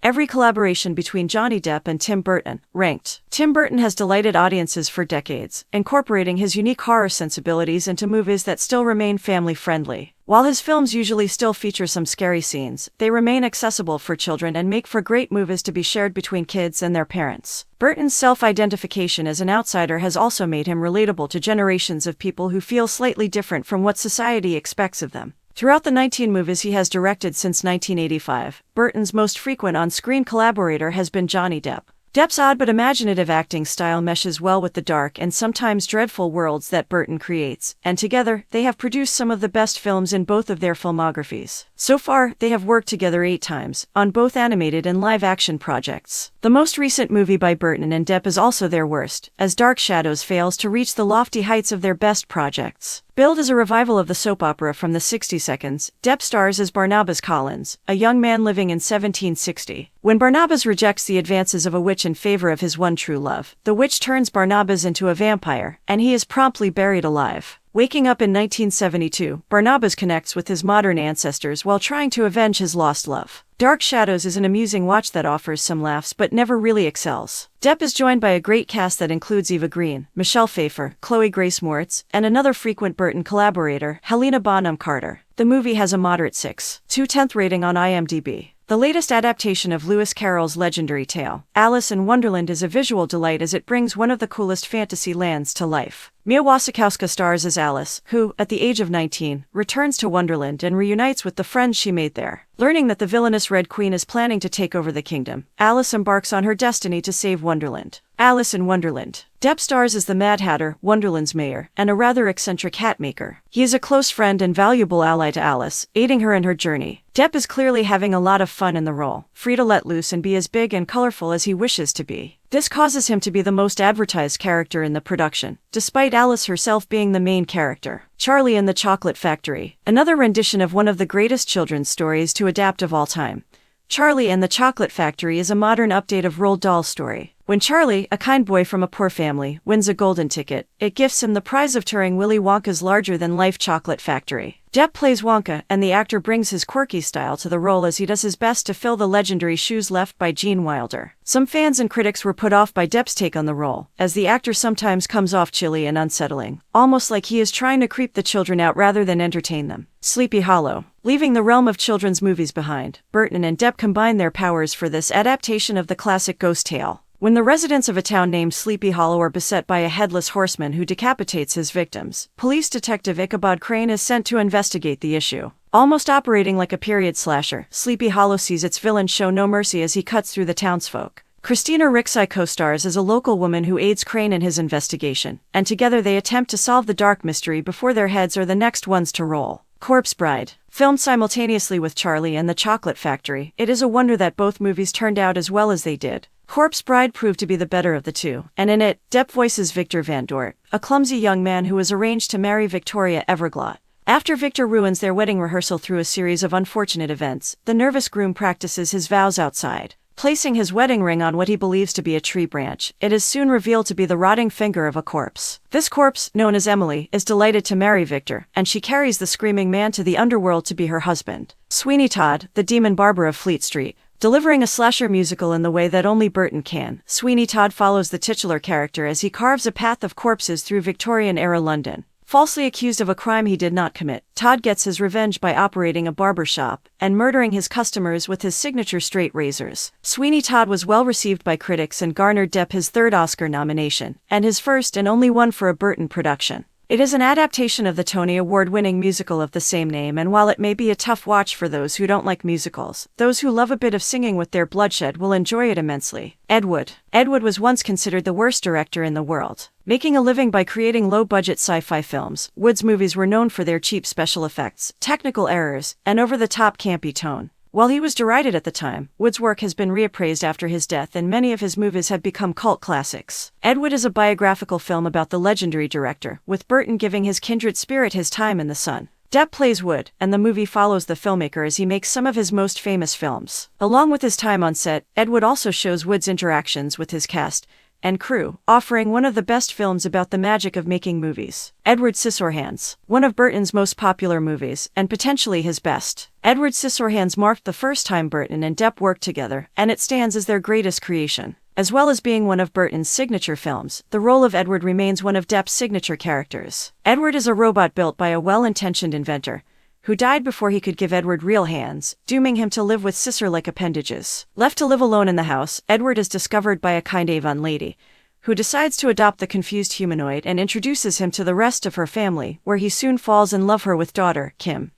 every collaboration between Johnny Depp and Tim Burton, ranked. Tim Burton has delighted audiences for decades, incorporating his unique horror sensibilities into movies that still remain family-friendly. While his films usually still feature some scary scenes, they remain accessible for children and make for great movies to be shared between kids and their parents. Burton's self-identification as an outsider has also made him relatable to generations of people who feel slightly different from what society expects of them. Throughout the 19 movies he has directed since 1985, Burton's most frequent on-screen collaborator has been Johnny Depp. Depp's odd but imaginative acting style meshes well with the dark and sometimes dreadful worlds that Burton creates, and together, they have produced some of the best films in both of their filmographies. So far, they have worked together 8 times, on both animated and live-action projects. The most recent movie by Burton and Depp is also their worst, as Dark Shadows fails to reach the lofty heights of their best projects. Billed as a revival of the soap opera from the 60 Seconds, Depp stars as Barnabas Collins, a young man living in 1760. When Barnabas rejects the advances of a witch in favor of his one true love, the witch turns Barnabas into a vampire, and he is promptly buried alive. Waking up in 1972, Barnabas connects with his modern ancestors while trying to avenge his lost love. Dark Shadows is an amusing watch that offers some laughs but never really excels. Depp is joined by a great cast that includes Eva Green, Michelle Pfeiffer, Chloe Grace Moretz, and another frequent Burton collaborator, Helena Bonham Carter. The movie has a moderate 6.2 rating on IMDb. The latest adaptation of Lewis Carroll's legendary tale, Alice in Wonderland, is a visual delight as it brings one of the coolest fantasy lands to life. Mia Wasikowska stars as Alice, who, at the age of 19, returns to Wonderland and reunites with the friends she made there. Learning that the villainous Red Queen is planning to take over the kingdom, Alice embarks on her destiny to save Wonderland. Alice in Wonderland. Depp stars as the Mad Hatter, Wonderland's mayor, and a rather eccentric hat maker. He is a close friend and valuable ally to Alice, aiding her in her journey. Depp is clearly having a lot of fun in the role, free to let loose and be as big and colorful as he wishes to be. This causes him to be the most advertised character in the production, despite Alice herself being the main character. Charlie and the Chocolate Factory, another rendition of one of the greatest children's stories to adapt of all time. Charlie and the Chocolate Factory is a modern update of Roald Dahl's story. When Charlie, a kind boy from a poor family, wins a golden ticket, it gifts him the prize of touring Willy Wonka's larger-than-life chocolate factory. Depp plays Wonka, and the actor brings his quirky style to the role as he does his best to fill the legendary shoes left by Gene Wilder. Some fans and critics were put off by Depp's take on the role, as the actor sometimes comes off chilly and unsettling, almost like he is trying to creep the children out rather than entertain them. Sleepy Hollow. Leaving the realm of children's movies behind, Burton and Depp combine their powers for this adaptation of the classic ghost tale. When the residents of a town named Sleepy Hollow are beset by a headless horseman who decapitates his victims, police detective Ichabod Crane is sent to investigate the issue. Almost operating like a period slasher, Sleepy Hollow sees its villain show no mercy as he cuts through the townsfolk. Christina Ricci co-stars as a local woman who aids Crane in his investigation, and together they attempt to solve the dark mystery before their heads are the next ones to roll. Corpse Bride. Filmed simultaneously with Charlie and the Chocolate Factory, it is a wonder that both movies turned out as well as they did. Corpse Bride proved to be the better of the two, and in it, Depp voices Victor Van Dort, a clumsy young man who is arranged to marry Victoria Everglot. After Victor ruins their wedding rehearsal through a series of unfortunate events, the nervous groom practices his vows outside. Placing his wedding ring on what he believes to be a tree branch, it is soon revealed to be the rotting finger of a corpse. This corpse, known as Emily, is delighted to marry Victor, and she carries the screaming man to the underworld to be her husband. Sweeney Todd, the demon barber of Fleet Street. Delivering a slasher musical in the way that only Burton can, Sweeney Todd follows the titular character as he carves a path of corpses through Victorian-era London. Falsely accused of a crime he did not commit, Todd gets his revenge by operating a barber shop and murdering his customers with his signature straight razors. Sweeney Todd was well received by critics and garnered Depp his 3rd Oscar nomination, and his first and only one for a Burton production. It is an adaptation of the Tony Award-winning musical of the same name, and while it may be a tough watch for those who don't like musicals, those who love a bit of singing with their bloodshed will enjoy it immensely. Ed Wood. Ed Wood was once considered the worst director in the world. Making a living by creating low-budget sci-fi films, Wood's movies were known for their cheap special effects, technical errors, and over-the-top campy tone. While he was derided at the time, Wood's work has been reappraised after his death and many of his movies have become cult classics. Ed Wood is a biographical film about the legendary director, with Burton giving his kindred spirit his time in the sun. Depp plays Wood, and the movie follows the filmmaker as he makes some of his most famous films. Along with his time on set, Ed Wood also shows Wood's interactions with his cast, and crew, offering one of the best films about the magic of making movies. Edward Scissorhands, one of Burton's most popular movies, and potentially his best. Edward Scissorhands marked the first time Burton and Depp worked together, and it stands as their greatest creation. As well as being one of Burton's signature films, the role of Edward remains one of Depp's signature characters. Edward is a robot built by a well-intentioned inventor, who died before he could give Edward real hands, dooming him to live with scissor-like appendages. Left to live alone in the house, Edward is discovered by a kind Avon lady, who decides to adopt the confused humanoid and introduces him to the rest of her family, where he soon falls in love with her daughter, Kim.